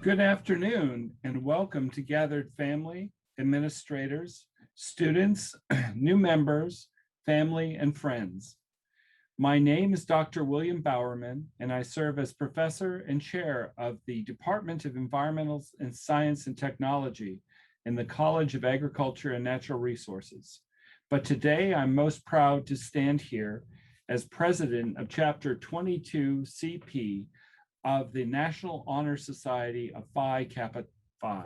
Good afternoon and welcome to gathered family, administrators, students, new members, family, and friends. My name is Dr. William Bowerman, and I serve as professor and chair of the Department of Environmental Science and Technology in the College of Agriculture and Natural Resources. But today I'm most proud to stand here as president of Chapter 22 CP of the National Honor Society of Phi Kappa Phi.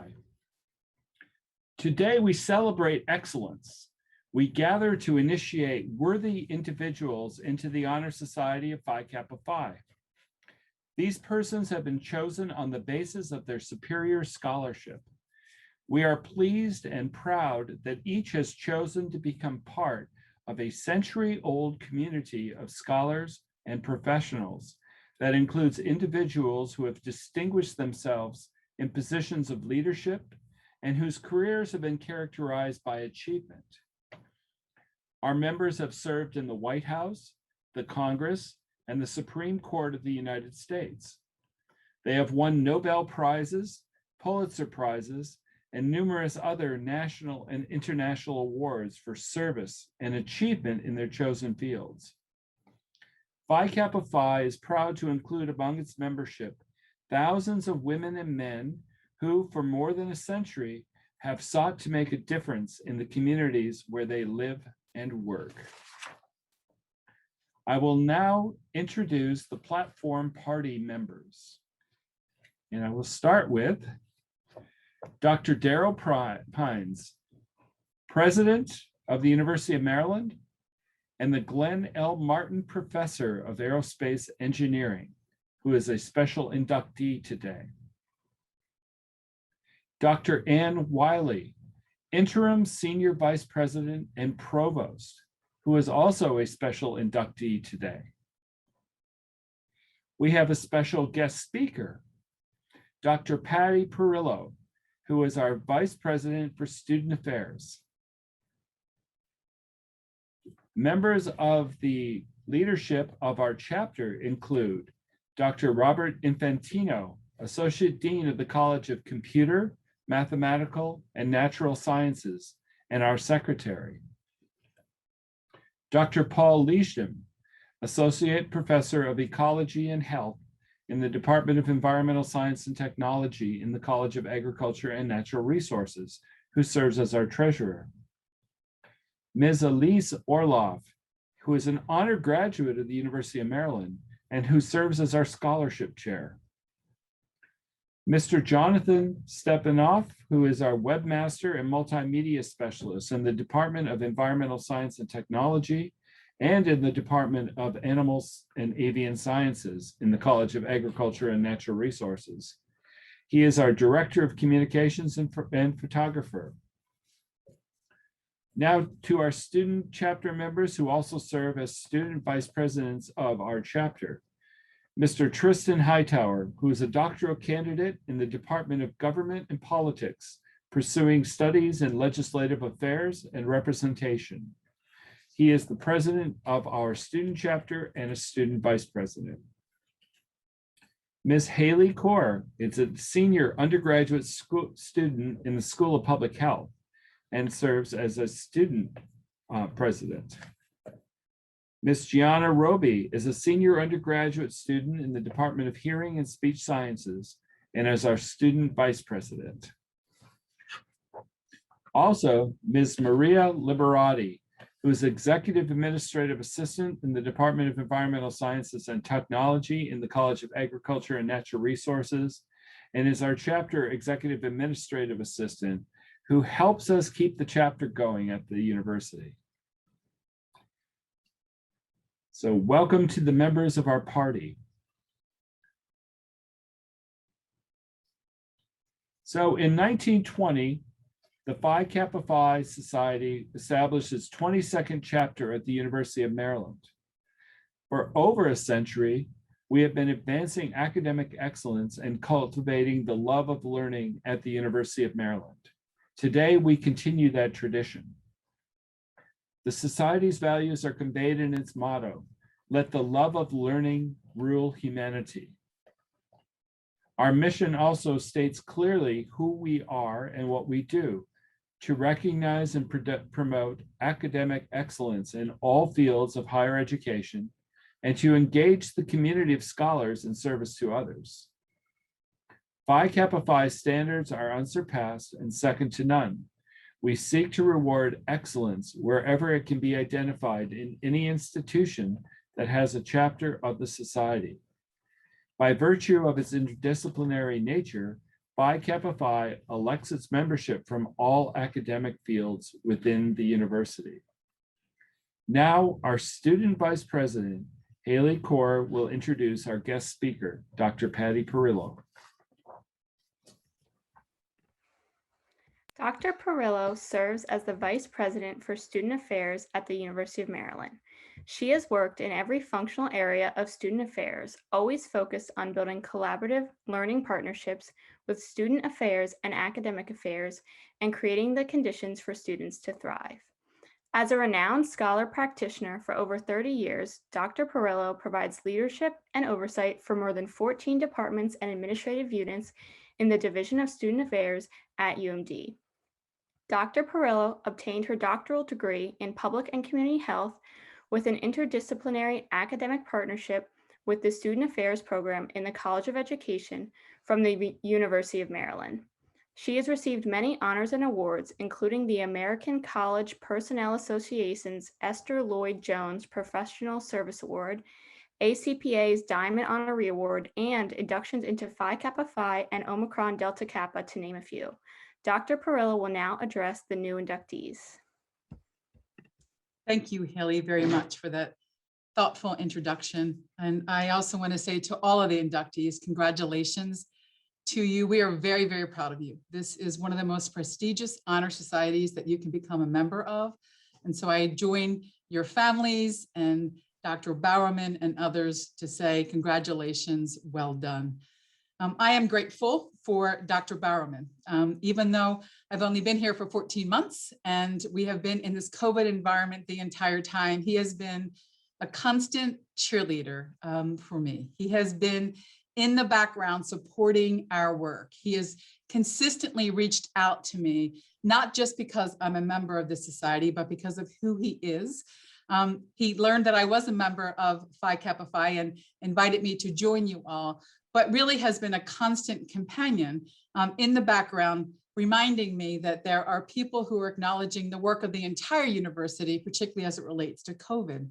Today we celebrate excellence. We gather to initiate worthy individuals into the Honor Society of Phi Kappa Phi. These persons have been chosen on the basis of their superior scholarship. We are pleased and proud that each has chosen to become part of a century-old community of scholars and professionals that includes individuals who have distinguished themselves in positions of leadership and whose careers have been characterized by achievement. Our members have served in the White House, the Congress, and the Supreme Court of the United States. They have won Nobel Prizes, Pulitzer Prizes, and numerous other national and international awards for service and achievement in their chosen fields. Phi Kappa Phi is proud to include among its membership thousands of women and men who, for more than a century, have sought to make a difference in the communities where they live and work. I will now introduce the platform party members. And I will start with Dr. Darrell Pines, President of the University of Maryland, and the Glenn L. Martin Professor of Aerospace Engineering, who is a special inductee today. Dr. Ann Wiley, Interim Senior Vice President and Provost, who is also a special inductee today. We have a special guest speaker, Dr. Patty Perillo, who is our Vice President for Student Affairs. Members of the leadership of our chapter include Dr. Robert Infantino, Associate Dean of the College of Computer, Mathematical, and Natural Sciences, and our Secretary. Dr. Paul Leisham, Associate Professor of Ecology and Health in the Department of Environmental Science and Technology in the College of Agriculture and Natural Resources, who serves as our treasurer. Ms. Elise Orloff, who is an honored graduate of the University of Maryland and who serves as our scholarship chair. Mr. Jonathan Stepanoff, who is our webmaster and multimedia specialist in the Department of Environmental Science and Technology and in the Department of Animals and Avian Sciences in the College of Agriculture and Natural Resources. He is our Director of Communications and photographer. Now to our student chapter members who also serve as student vice presidents of our chapter. Mr. Tristan Hightower, who is a doctoral candidate in the Department of Government and Politics, pursuing studies in legislative affairs and representation. He is the president of our student chapter and a student vice president. Ms. Haley Kaur is a senior undergraduate student in the School of Public Health and serves as a student president. Ms. Gianna Roby is a senior undergraduate student in the Department of Hearing and Speech Sciences and as our student vice president. Also, Ms. Maria Liberati, who is executive administrative assistant in the Department of Environmental Sciences and Technology in the College of Agriculture and Natural Resources, and is our chapter executive administrative assistant who helps us keep the chapter going at the university. So welcome to the members of our party. So in 1920, the Phi Kappa Phi Society established its 22nd chapter at the University of Maryland. For over a century, we have been advancing academic excellence and cultivating the love of learning at the University of Maryland. Today, we continue that tradition. The Society's values are conveyed in its motto, "Let the love of learning rule humanity." Our mission also states clearly who we are and what we do, to recognize and promote academic excellence in all fields of higher education, and to engage the community of scholars in service to others. Phi Kappa Phi standards are unsurpassed and second to none. We seek to reward excellence wherever it can be identified in any institution that has a chapter of the society. By virtue of its interdisciplinary nature, Phi Kappa Phi elects its membership from all academic fields within the university. Now, our student vice president, Haley Kaur, will introduce our guest speaker, Dr. Patty Perillo. Dr. Perillo serves as the Vice President for Student Affairs at the University of Maryland. She has worked in every functional area of student affairs, always focused on building collaborative learning partnerships with student affairs and academic affairs, and creating the conditions for students to thrive. As a renowned scholar practitioner for over 30 years, Dr. Perillo provides leadership and oversight for more than 14 departments and administrative units in the Division of Student Affairs at UMD. Dr. Perillo obtained her doctoral degree in Public and Community Health with an interdisciplinary academic partnership with the Student Affairs program in the College of Education from the University of Maryland. She has received many honors and awards, including the American College Personnel Association's Esther Lloyd Jones Professional Service Award, ACPA's Diamond Honoree Award, and inductions into Phi Kappa Phi and Omicron Delta Kappa, to name a few. Dr. Perillo will now address the new inductees. Thank you, Haley, very much for that thoughtful introduction. And I also want to say to all of the inductees, congratulations to you. We are very, very proud of you. This is one of the most prestigious honor societies that you can become a member of. And so I join your families and Dr. Bowerman and others to say congratulations, well done. I am grateful for Dr. Bowerman, even though I've only been here for 14 months and we have been in this COVID environment the entire time. He has been a constant cheerleader for me. He has been in the background supporting our work. He has consistently reached out to me, not just because I'm a member of the society, but because of who he is. He learned that I was a member of Phi Kappa Phi and invited me to join you all, but really has been a constant companion in the background, reminding me that there are people who are acknowledging the work of the entire university, particularly as it relates to COVID.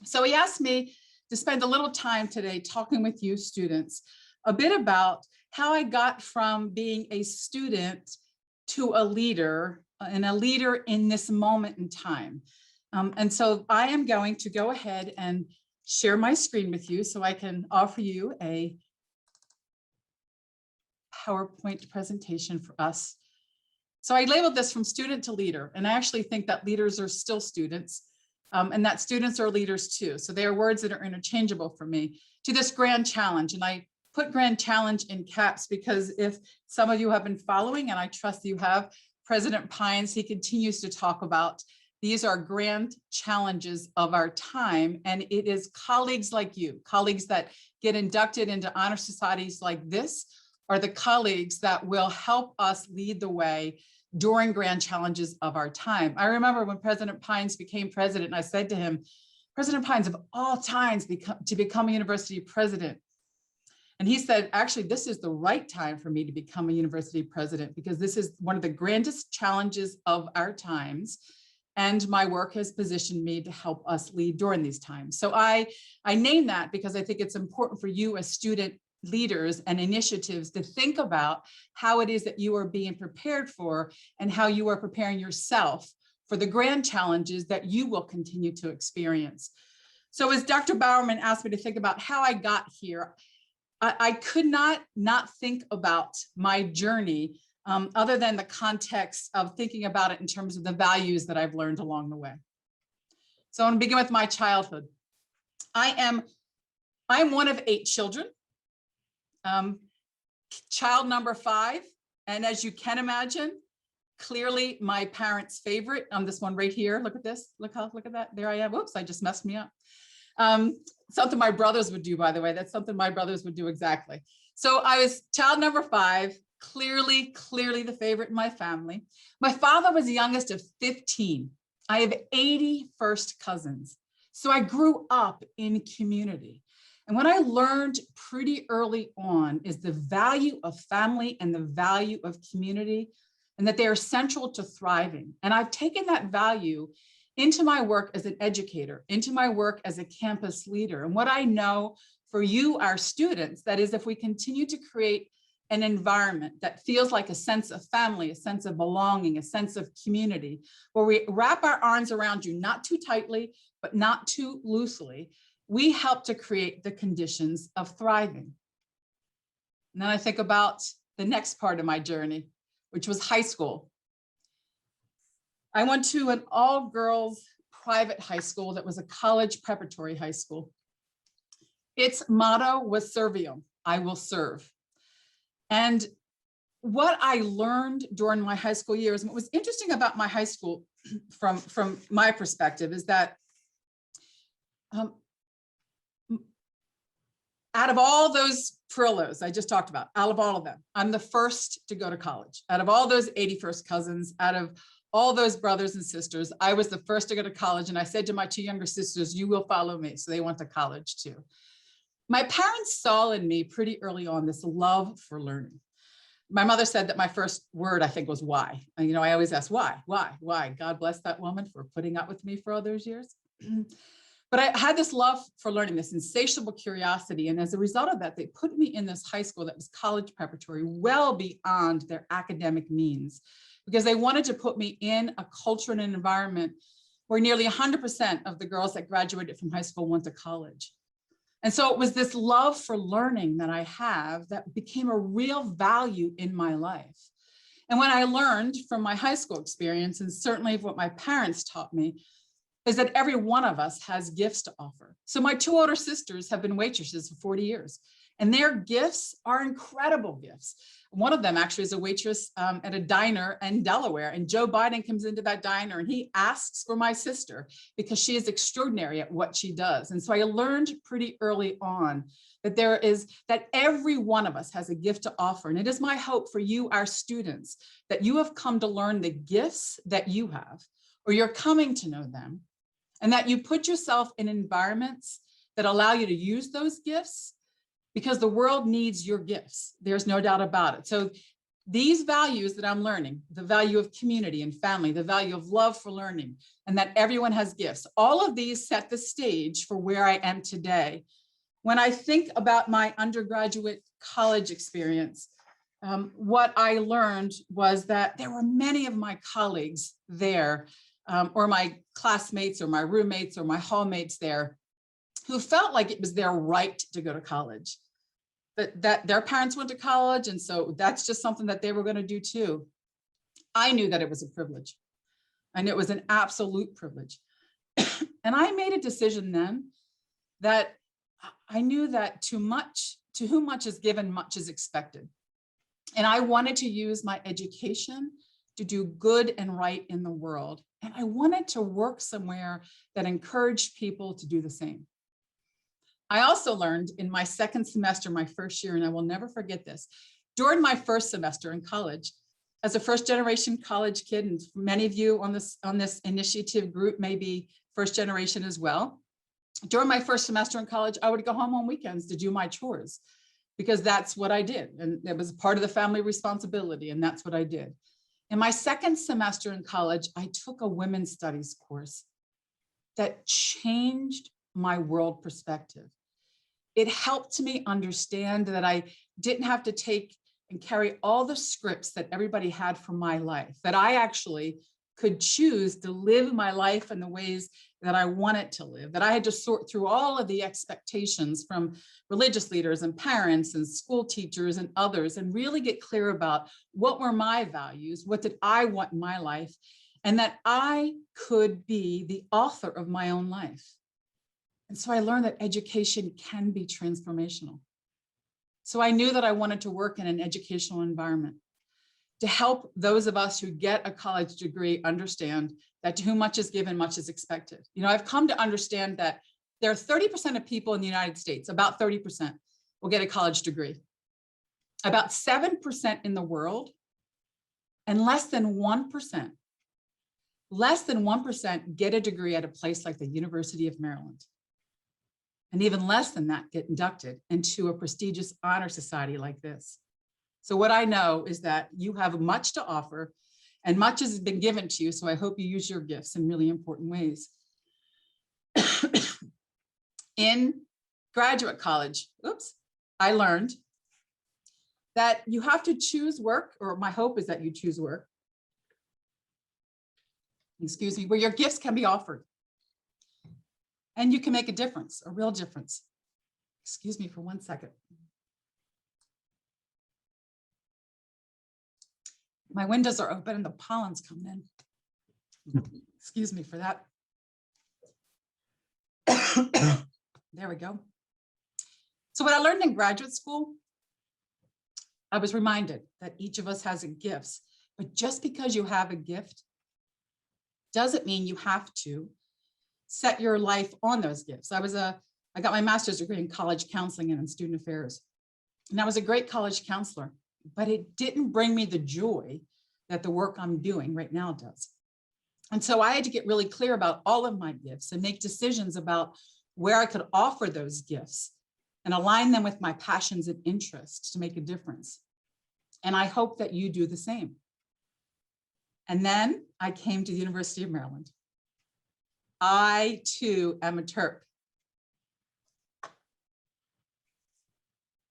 So he asked me to spend a little time today talking with you students a bit about how I got from being a student to a leader, and a leader in this moment in time. And so I am going to go ahead and share my screen with you so I can offer you a PowerPoint presentation for us. So I labeled this from student to leader, and I actually think that leaders are still students, and that students are leaders too. So they are words that are interchangeable for me, to this grand challenge. And I put grand challenge in caps because if some of you have been following, and I trust you have, President Pines, he continues to talk about these are grand challenges of our time. And it is colleagues like you, colleagues that get inducted into honor societies like this, are the colleagues that will help us lead the way during grand challenges of our time. I remember when President Pines became president, and I said to him, President Pines, of all times to become a university president. And he said, actually, this is the right time for me to become a university president because this is one of the grandest challenges of our times. And my work has positioned me to help us lead during these times. So I name that because I think it's important for you as student leaders and initiatives to think about how it is that you are being prepared for and how you are preparing yourself for the grand challenges that you will continue to experience. So as Dr. Bowerman asked me to think about how I got here, I could not think about my journey other than the context of thinking about it in terms of the values that I've learned along the way. So I'm going to begin with my childhood. I'm one of 8 children. Child number 5, and as you can imagine, clearly my parents' favorite. This one right here. Look at this. Look at that. There I am. Whoops, I just messed me up. Something my brothers would do, by the way. That's something my brothers would do exactly. So I was child number 5, clearly the favorite in my family. My father was the youngest of 15. I have 80 first cousins. So I grew up in community. And what I learned pretty early on is the value of family and the value of community, and that they are central to thriving. And I've taken that value into my work as an educator, into my work as a campus leader. And what I know for you, our students, that is, if we continue to create an environment that feels like a sense of family, a sense of belonging, a sense of community, where we wrap our arms around you, not too tightly, but not too loosely, we help to create the conditions of thriving. And then I think about the next part of my journey, which was high school. I went to an all-girls private high school that was a college preparatory high school. Its motto was Servium, I will serve. And what I learned during my high school years, and what was interesting about my high school from my perspective, is that out of all those Perillos I just talked about, out of all of them, I'm the first to go to college. Out of all those 81st cousins, out of all those brothers and sisters, I was the first to go to college. And I said to my 2 younger sisters, you will follow me. So they went to college too. My parents saw in me pretty early on this love for learning. My mother said that my first word, I think, was why. And, you know, I always ask why. God bless that woman for putting up with me for all those years. But I had this love for learning, this insatiable curiosity. And as a result of that, they put me in this high school that was college preparatory, well beyond their academic means, because they wanted to put me in a culture and an environment where nearly 100% of the girls that graduated from high school went to college. And so it was this love for learning that I have that became a real value in my life. And when I learned from my high school experience, and certainly what my parents taught me, is that every one of us has gifts to offer. So my 2 older sisters have been waitresses for 40 years, and their gifts are incredible gifts. One of them actually is a waitress at a diner in Delaware, and Joe Biden comes into that diner and he asks for my sister because she is extraordinary at what she does. And so I learned pretty early on that every one of us has a gift to offer. And it is my hope for you, our students, that you have come to learn the gifts that you have, or you're coming to know them, and that you put yourself in environments that allow you to use those gifts, because the world needs your gifts. There's no doubt about it. So these values that I'm learning, the value of community and family, the value of love for learning, and that everyone has gifts, all of these set the stage for where I am today. When I think about my undergraduate college experience, what I learned was that there were many of my colleagues there, or my classmates or my roommates or my hallmates there, who felt like it was their right to go to college, that their parents went to college, and so that's just something that they were going to do too. I knew that it was a privilege. I knew it was an absolute privilege. And I made a decision then that I knew that to whom much is given, much is expected. And I wanted to use my education to do good and right in the world. And I wanted to work somewhere that encouraged people to do the same. I also learned in my second semester, my first year, and I will never forget this, during my first semester in college, as a first generation college kid, and many of you on this initiative group may be first generation as well. During my first semester in college, I would go home on weekends to do my chores, because that's what I did. And it was part of the family responsibility, and that's what I did. In my second semester in college, I took a women's studies course that changed my world perspective. It helped me understand that I didn't have to take and carry all the scripts that everybody had for my life, that I actually could choose to live my life in the ways that I wanted to live, that I had to sort through all of the expectations from religious leaders and parents and school teachers and others, and really get clear about what were my values, what did I want in my life, and that I could be the author of my own life. And so I learned that education can be transformational. So I knew that I wanted to work in an educational environment to help those of us who get a college degree understand that to whom much is given, much is expected. You know, I've come to understand that there are 30% of people in the United States, about 30% will get a college degree. About 7% in the world, and less than 1% get a degree at a place like the University of Maryland. And even less than that get inducted into a prestigious honor society like this. So what I know is that you have much to offer and much has been given to you. So I hope you use your gifts in really important ways. In graduate college, I learned that you have to choose work, or my hope is that you choose work, excuse me, where your gifts can be offered. And you can make a difference, a real difference. Excuse me for 1 second. My windows are open and the pollen's coming in. Excuse me for that. There we go. So what I learned in graduate school, I was reminded that each of us has a gift, but just because you have a gift doesn't mean you have to set your life on those gifts. I got my master's degree in college counseling and in student affairs. And I was a great college counselor, but it didn't bring me the joy that the work I'm doing right now does. And so I had to get really clear about all of my gifts and make decisions about where I could offer those gifts and align them with my passions and interests to make a difference. And I hope that you do the same. And then I came to the University of Maryland. I too am a Terp.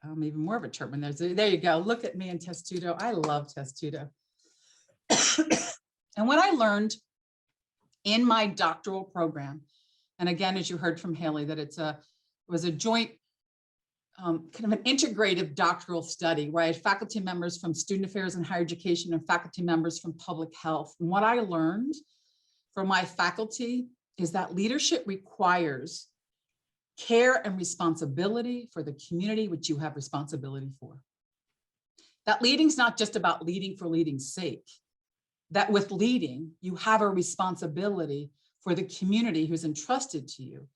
I'm even more of a Terpman. There you go. Look at me in Testudo. I love Testudo. And what I learned in my doctoral program, and again, as you heard from Haley, that it was a joint kind of an integrative doctoral study where I had faculty members from student affairs and higher education and faculty members from public health. And what I learned from my faculty is that leadership requires care and responsibility for the community which you have responsibility for. That leading's not just about leading for leading's sake. That with leading, you have a responsibility for the community who's entrusted to you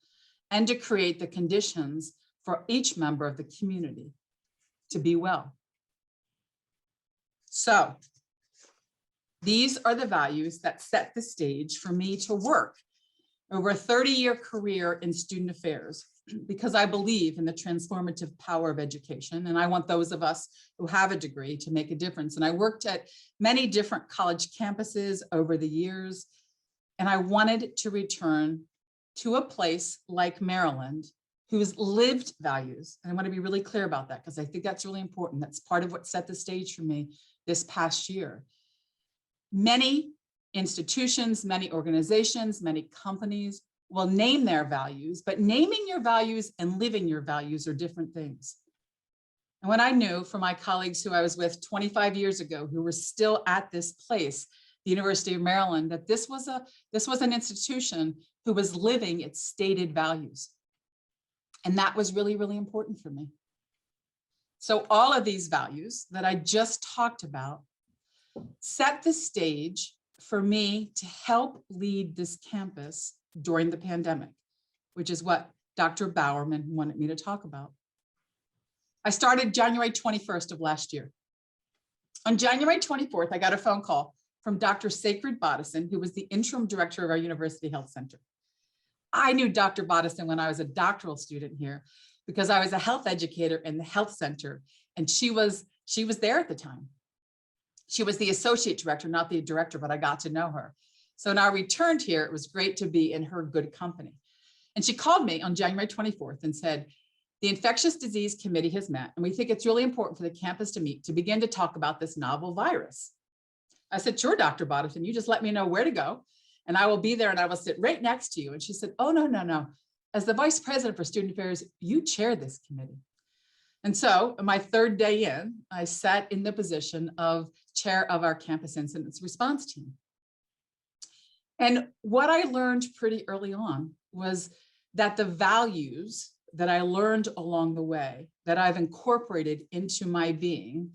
and to create the conditions for each member of the community to be well. So these are the values that set the stage for me to work over a 30-year career in student affairs, because I believe in the transformative power of education. And I want those of us who have a degree to make a difference. And I worked at many different college campuses over the years. And I wanted to return to a place like Maryland, whose lived values, and I want to be really clear about that because I think that's really important. That's part of what set the stage for me this past year. Many institutions, many organizations, many companies will name their values, but naming your values and living your values are different things. And what I knew from my colleagues who I was with 25 years ago, who were still at this place, the University of Maryland, that this was an institution who was living its stated values. And that was really, really important for me. So all of these values that I just talked about set the stage for me to help lead this campus during the pandemic, which is what Dr. Bowerman wanted me to talk about. I started January 21st of last year. On January 24th, I got a phone call from Dr. Sacred Bodison, who was the interim director of our University Health Center. I knew Dr. Bodison when I was a doctoral student here because I was a health educator in the health center, and she was there at the time. She was the associate director, not the director, but I got to know her. So when I returned here, it was great to be in her good company. And she called me on January 24th and said, the Infectious Disease Committee has met, and we think it's really important for the campus to meet to begin to talk about this novel virus. I said, sure, Dr. Bodison, you just let me know where to go, and I will be there and I will sit right next to you. And she said, oh, no. As the vice president for student affairs, you chair this committee. And so my third day in, I sat in the position of chair of our campus incidents response team. And what I learned pretty early on was that the values that I learned along the way, that I've incorporated into my being,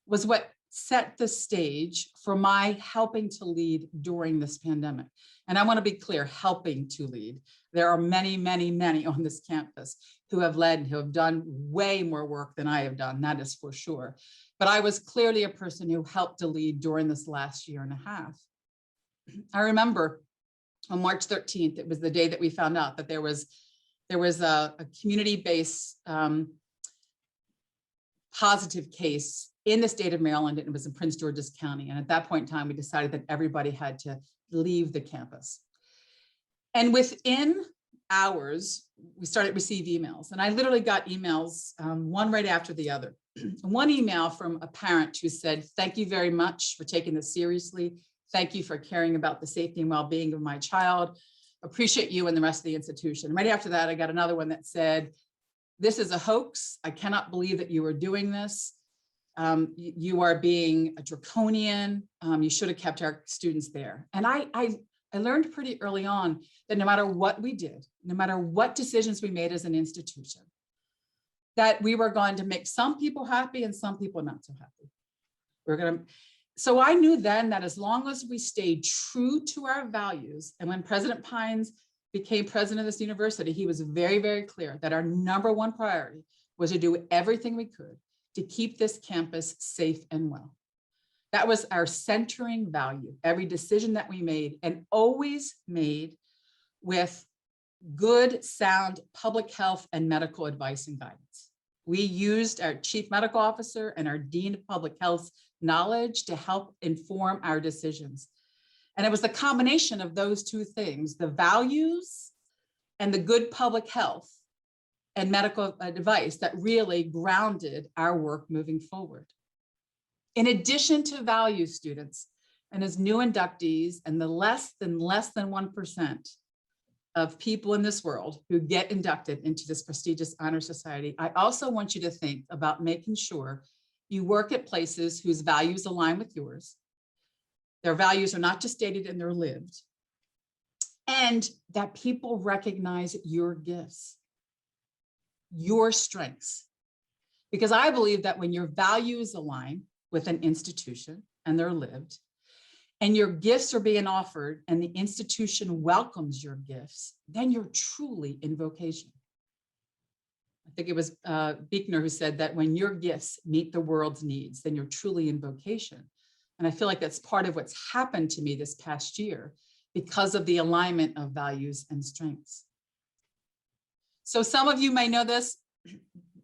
was what set the stage for my helping to lead during this pandemic. And I want to be clear, helping to lead. There are many, many, many on this campus who have led and who have done way more work than I have done, that is for sure. But I was clearly a person who helped to lead during this last year and a half. I remember on March 13th, it was the day that we found out that there was a community-based positive case in the state of Maryland, and it was in Prince George's County. And at that point in time, we decided that everybody had to leave the campus. And within hours, we started to receive emails. And I literally got emails, one right after the other. One email from a parent who said, "Thank you very much for taking this seriously. Thank you for caring about the safety and well-being of my child. Appreciate you and the rest of the institution." Right after that, I got another one that said, "This is a hoax. I cannot believe that you are doing this. You are being a draconian. You should have kept our students there." And I learned pretty early on that no matter what we did, no matter what decisions we made as an institution, that we were going to make some people happy and some people not so happy. So I knew then that as long as we stayed true to our values, and when President Pines became president of this university, he was very, very clear that our number one priority was to do everything we could to keep this campus safe and well. That was our centering value, every decision that we made, and always made with good, sound public health and medical advice and guidance. We used our chief medical officer and our dean of public health's knowledge to help inform our decisions. And it was the combination of those two things, the values and the good public health and medical advice, that really grounded our work moving forward. In addition to value, students, and as new inductees and the less than 1% of people in this world who get inducted into this prestigious honor society, I also want you to think about making sure you work at places whose values align with yours. Their values are not just stated and they're lived, and that people recognize your gifts, your strengths. Because I believe that when your values align with an institution and they're lived, and your gifts are being offered and the institution welcomes your gifts, then you're truly in vocation. I think it was Buechner who said that when your gifts meet the world's needs, then you're truly in vocation. And I feel like that's part of what's happened to me this past year because of the alignment of values and strengths. So some of you may know this,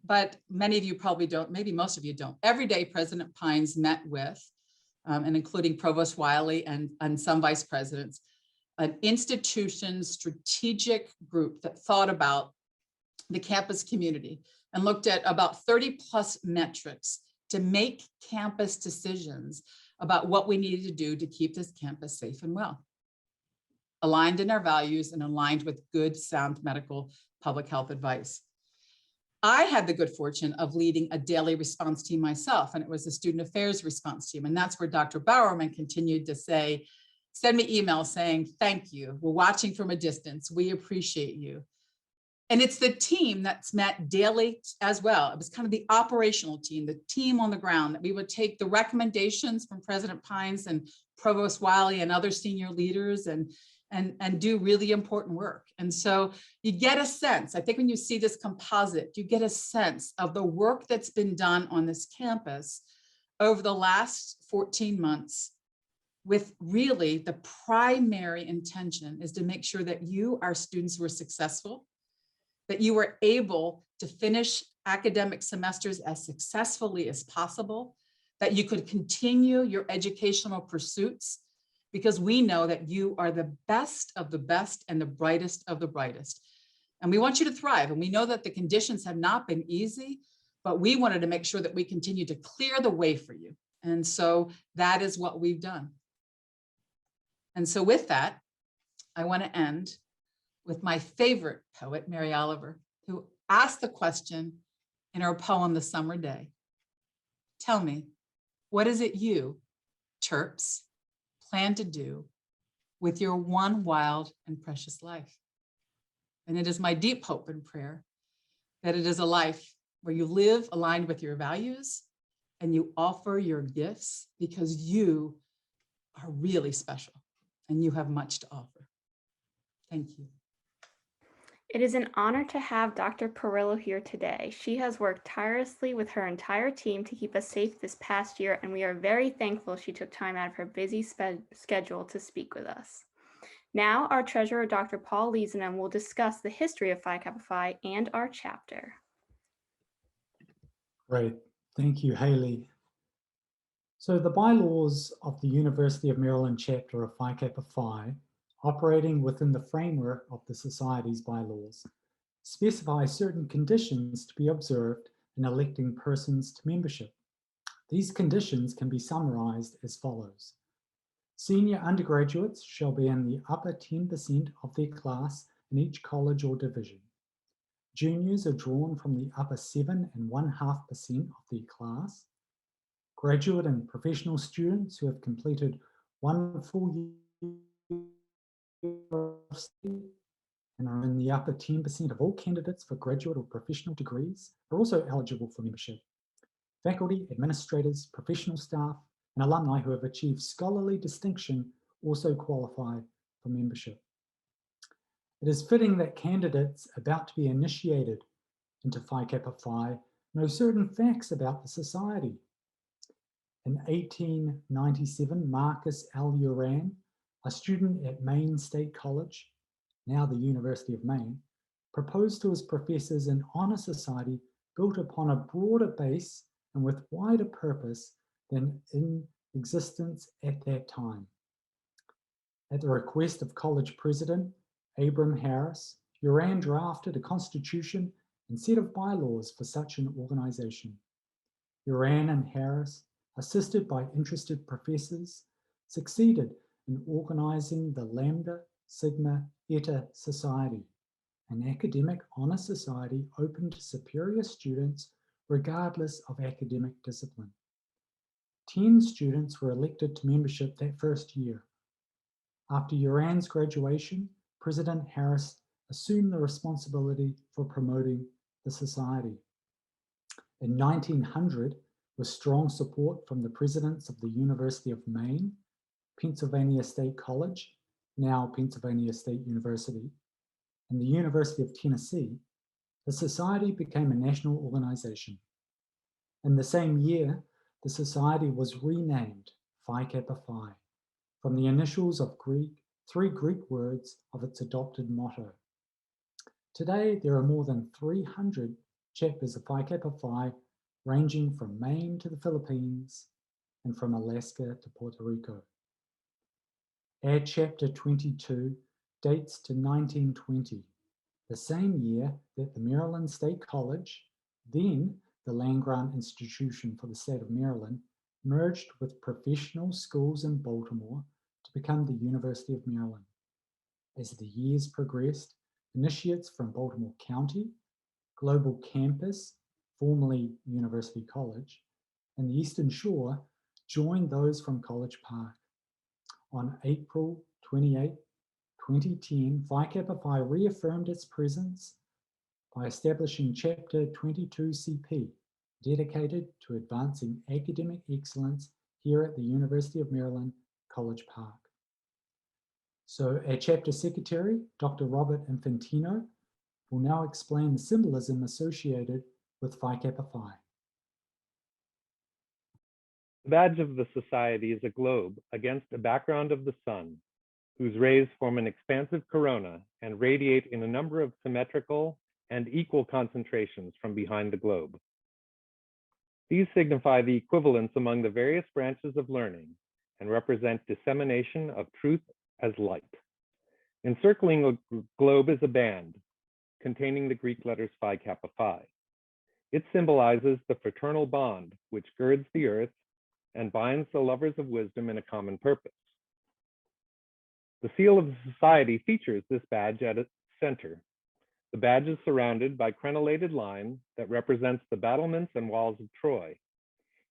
but many of you probably don't, maybe most of you don't. Every day, President Pines met with, and including Provost Wiley and some vice presidents, an institution strategic group that thought about the campus community and looked at about 30 plus metrics to make campus decisions about what we needed to do to keep this campus safe and well, aligned in our values and aligned with good, sound medical public health advice. I had the good fortune of leading a daily response team myself, and it was the student affairs response team. And that's where Dr. Bowerman continued to say, send me emails saying, "Thank you. We're watching from a distance. We appreciate you." And it's the team that's met daily as well. It was kind of the operational team, the team on the ground, that we would take the recommendations from President Pines and Provost Wiley and other senior leaders and do really important work. And so you get a sense, I think when you see this composite, you get a sense of the work that's been done on this campus over the last 14 months, with really the primary intention is to make sure that you, our students, were successful, that you were able to finish academic semesters as successfully as possible, that you could continue your educational pursuits, because we know that you are the best of the best and the brightest of the brightest. And we want you to thrive. And we know that the conditions have not been easy, but we wanted to make sure that we continue to clear the way for you. And so that is what we've done. And so with that, I want to end with my favorite poet, Mary Oliver, who asked the question in her poem, The Summer Day. Tell me, what is it you, Terps, plan to do with your one wild and precious life? And it is my deep hope and prayer that it is a life where you live aligned with your values and you offer your gifts because you are really special and you have much to offer. Thank you. It is an honor to have Dr. Perillo here today. She has worked tirelessly with her entire team to keep us safe this past year, and we are very thankful she took time out of her busy schedule to speak with us. Now, our treasurer, Dr. Paul Liesenham, will discuss the history of Phi Kappa Phi and our chapter. Great, thank you, Haley. So the bylaws of the University of Maryland chapter of Phi Kappa Phi, operating within the framework of the Society's bylaws, specify certain conditions to be observed in electing persons to membership. These conditions can be summarized as follows. Senior undergraduates shall be in the upper 10% of their class in each college or division. Juniors are drawn from the upper 7.5% of their class. Graduate and professional students who have completed 1 full year of study and are in the upper 10% of all candidates for graduate or professional degrees are also eligible for membership. Faculty, administrators, professional staff, and alumni who have achieved scholarly distinction also qualify for membership. It is fitting that candidates about to be initiated into Phi Kappa Phi know certain facts about the society. In 1897, Marcus L. Uran, a student at Maine State College, now the University of Maine, proposed to his professors an honor society built upon a broader base and with wider purpose than in existence at that time. At the request of college president Abram Harris, Uran drafted a constitution and set of bylaws for such an organization. Uran and Harris, assisted by interested professors, succeeded in organizing the Lambda Sigma Eta Society, an academic honor society open to superior students regardless of academic discipline. 10 students were elected to membership that first year. After Uran's graduation, President Harris assumed the responsibility for promoting the society. In 1900, with strong support from the presidents of the University of Maine, Pennsylvania State College, now Pennsylvania State University, and the University of Tennessee, the society became a national organization. In the same year, the society was renamed Phi Kappa Phi from the initials of three Greek words of its adopted motto. Today, there are more than 300 chapters of Phi Kappa Phi, ranging from Maine to the Philippines and from Alaska to Puerto Rico. Our chapter 22 dates to 1920, the same year that the Maryland State College, then the land-grant institution for the state of Maryland, merged with professional schools in Baltimore to become the University of Maryland. As the years progressed, initiates from Baltimore County, Global Campus, formerly University College, and the Eastern Shore joined those from College Park. On April 28, 2010, Phi Kappa Phi reaffirmed its presence by establishing Chapter 22CP, dedicated to advancing academic excellence here at the University of Maryland, College Park. So our chapter secretary, Dr. Robert Infantino, will now explain the symbolism associated with Phi Kappa Phi. The badge of the society is a globe against a background of the sun, whose rays form an expansive corona and radiate in a number of symmetrical and equal concentrations from behind the globe. These signify the equivalence among the various branches of learning and represent dissemination of truth as light. Encircling a globe is a band containing the Greek letters Phi Kappa Phi. It symbolizes the fraternal bond which girds the earth and binds the lovers of wisdom in a common purpose. The seal of the society features this badge at its center. The badge is surrounded by crenellated line that represents the battlements and walls of Troy.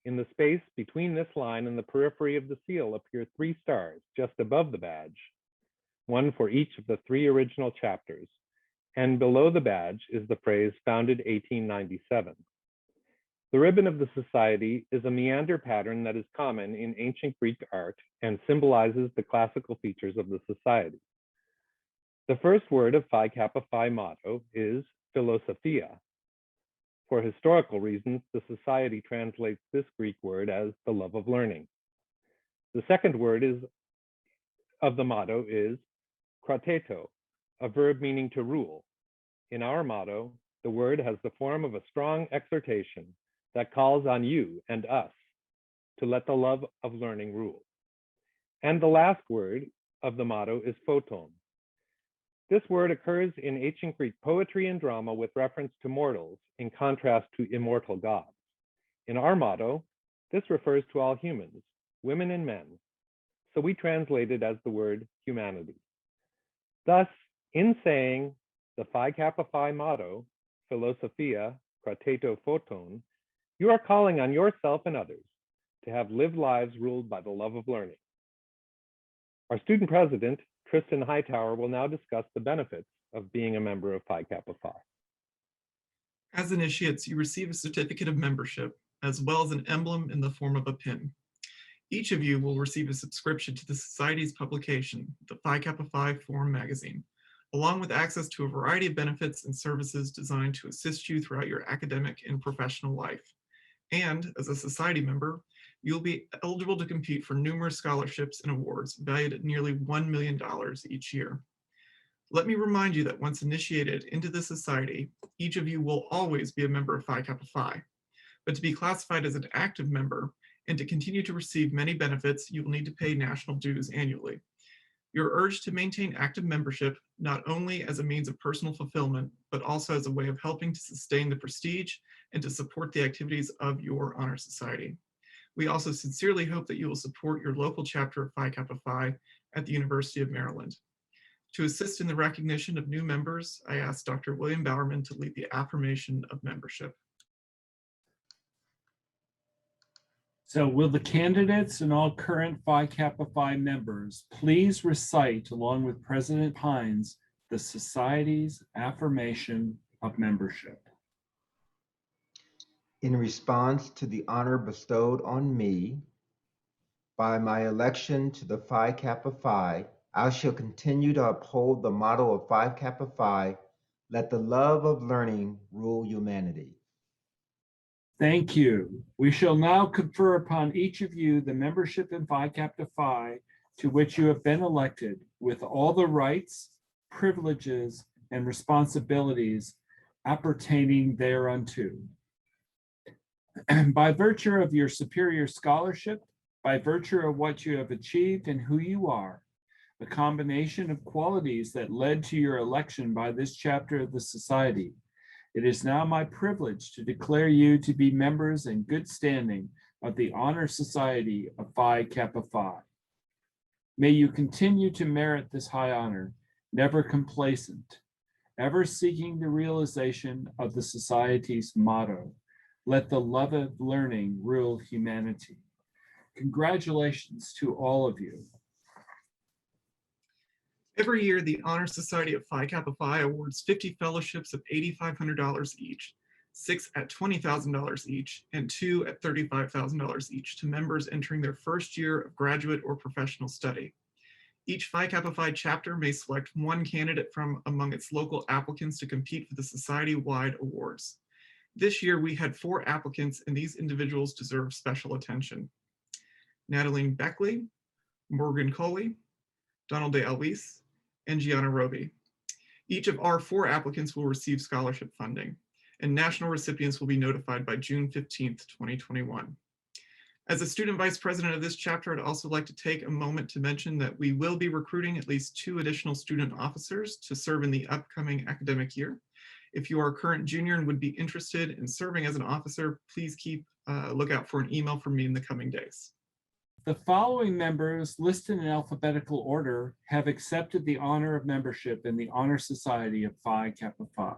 In the space between this line and the periphery of the seal appear 3 stars just above the badge, one for each of the 3 original chapters. And below the badge is the phrase founded 1897. The ribbon of the society is a meander pattern that is common in ancient Greek art and symbolizes the classical features of the society. The first word of Phi Kappa Phi motto is philosophia. For historical reasons, the society translates this Greek word as the love of learning. The second word of the motto is krateto, a verb meaning to rule. In our motto, the word has the form of a strong exhortation that calls on you and us to let the love of learning rule. And the last word of the motto is photon. This word occurs in ancient Greek poetry and drama with reference to mortals in contrast to immortal gods. In our motto, this refers to all humans, women and men, so we translate it as the word humanity. Thus, in saying the Phi Kappa Phi motto, philosophia, krateto photon, you are calling on yourself and others to have lived lives ruled by the love of learning. Our student president, Tristan Hightower, will now discuss the benefits of being a member of Phi Kappa Phi. As initiates, you receive a certificate of membership, as well as an emblem in the form of a pin. Each of you will receive a subscription to the Society's publication, the Phi Kappa Phi Forum magazine, along with access to a variety of benefits and services designed to assist you throughout your academic and professional life. And as a Society member, you'll be eligible to compete for numerous scholarships and awards valued at nearly $1 million each year. Let me remind you that once initiated into the Society, each of you will always be a member of Phi Kappa Phi. But to be classified as an active member and to continue to receive many benefits, you will need to pay national dues annually. You're urged to maintain active membership, not only as a means of personal fulfillment, but also as a way of helping to sustain the prestige and to support the activities of your honor society. We also sincerely hope that you will support your local chapter of Phi Kappa Phi at the University of Maryland. To assist in the recognition of new members, I asked Dr. William Bowerman to lead the affirmation of membership. So will the candidates and all current Phi Kappa Phi members please recite, along with President Hines, the Society's affirmation of membership? In response to the honor bestowed on me by my election to the Phi Kappa Phi, I shall continue to uphold the motto of Phi Kappa Phi, let the love of learning rule humanity. Thank you. We shall now confer upon each of you the membership in Phi Kappa Phi to which you have been elected, with all the rights, privileges, and responsibilities appertaining thereunto. By virtue of your superior scholarship, by virtue of what you have achieved and who you are, the combination of qualities that led to your election by this chapter of the Society, it is now my privilege to declare you to be members in good standing of the Honor Society of Phi Kappa Phi. May you continue to merit this high honor, never complacent, ever seeking the realization of the Society's motto, let the love of learning rule humanity. Congratulations to all of you. Every year, the Honor Society of Phi Kappa Phi awards 50 fellowships of $8,500 each, 6 at $20,000 each, and 2 at $35,000 each to members entering their first year of graduate or professional study. Each Phi Kappa Phi chapter may select one candidate from among its local applicants to compete for the society-wide awards. This year, we had 4 applicants, and these individuals deserve special attention. Natalie Beckley, Morgan Coley, Donald De Alvis, and Gianna Roby. Each of our 4 applicants will receive scholarship funding, and national recipients will be notified by June 15th, 2021. As a student vice president of this chapter, I'd also like to take a moment to mention that we will be recruiting at least 2 additional student officers to serve in the upcoming academic year. If you are a current junior and would be interested in serving as an officer, please keep a lookout for an email from me in the coming days. The following members, listed in alphabetical order, have accepted the honor of membership in the Honor Society of Phi Kappa Phi.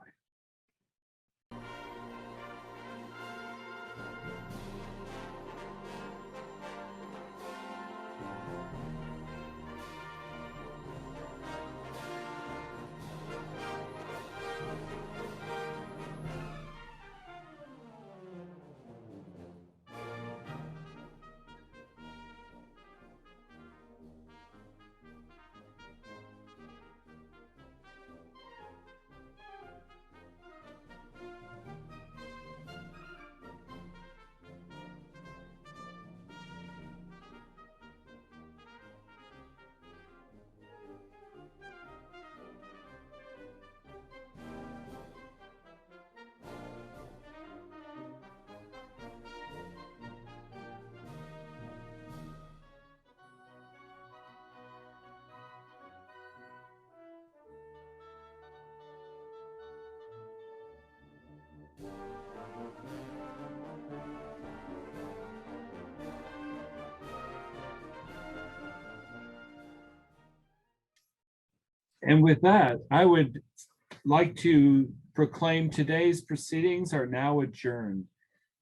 And with that, I would like to proclaim today's proceedings are now adjourned.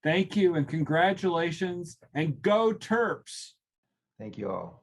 Thank you and congratulations, and go Terps. Thank you all.